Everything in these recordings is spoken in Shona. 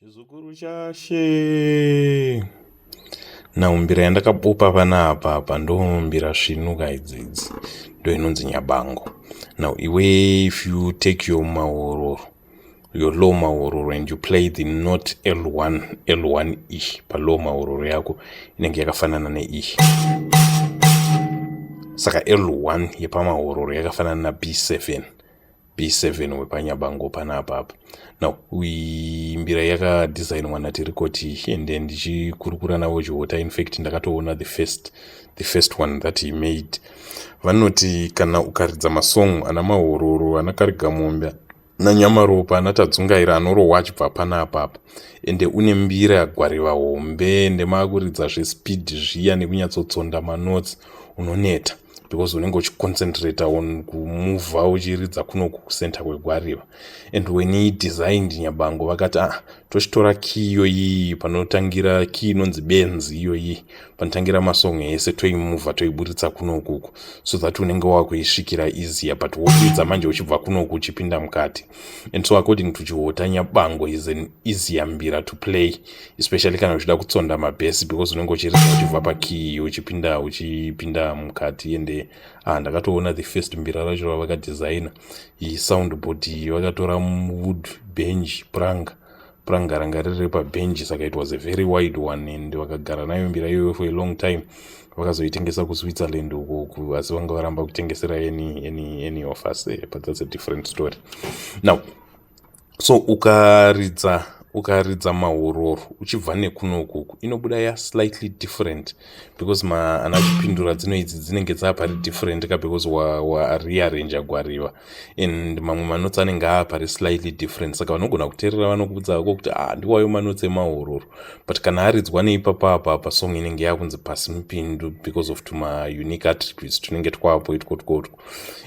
Chizukuru chashe naumbira yandakabopa panapa ndoumbira svinuka idzidzi ndo inonzi nyabango. Now iwe, if you take your mahororo, your low mahororo, and you play the note L1 E palow mahororo yako inenge yakafanana ne E, saka L1 yepamahororo yakafanana na B7 wepanyabango panapa. Now mbira yakadesignwa naTirikoti ende ndichikurukura navo chihota. In fact ndakatoona the first one that he made. Vanoti kana ukaridza masong ana mahororo anakarigamombe nanyamaropa anatadzungaira anorohwa achibva panapa ende une mbira yagwariva hombe ende maakuridza zvespeed zviya nekunyatsotshonda manotes unoneta because unenge uchiconcentrate on kumuvha uchiridza kunoku kusenta kwegwariva. And when he designed nyabango vakati tochitora key iyoyi panotangira key inonzi benzi iyoyi panotangira masong ese toimuvha toiburitsa kunokuku so that unenge wakuisvikira easier, but wokuridza manje uchibva kunoku uchipinda mukati. And so according to chihota, nyabango is an easier mbira to play, especially kana uchida kutsonda mabhesi because unenge uchiridza uchibva pakey uchipinda mukati. Ende ndakatoona the first mbira racho ravakadesigna soundboard vakatora wood bench pranga ranga riri pabench, saka it was a very wide one and vakagara nayo mbira iyoyo for a long time. Vakazoitengesa kuSwitzerland uko asi vanga varamba kutengesera any of us, but that's a different story. Now so ukaridza mahororo uchibva nekunokuku inobuda slightly different because anachipindura dzino idzi dzinenge dzapari different because warearrange gwariva and mamwe manotsi anenge apari slightly different, saka vanogona kuteerera vanokudza vako kuti ndiwayo manotsi emahororo, but kana aridzwa neipapa song inenge yakunzi pasi mupindu because of unique attributes tunenge twapo itwo.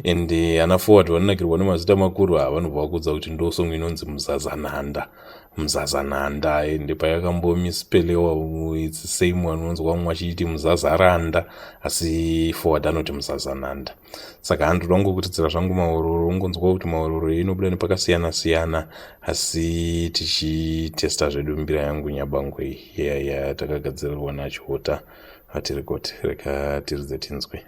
And ana forward vanonakirwa nemazita makuru vanobva vakudza kuti ndo song inonzi muzazananda ende payakambomispelewa it's the same one unonzwa mumwe achiti muzazaranda asi forward anoti muzazananda. Saka handoda ngokutidzira zvangu mahororo, ungonzwa kuti mahororo inobuda nepakasiyana asi tichitesta zvedu mbira yangu nyabango iyi takagadzirirwa nachihota aTirikoti. Reka tiridze tinzwe.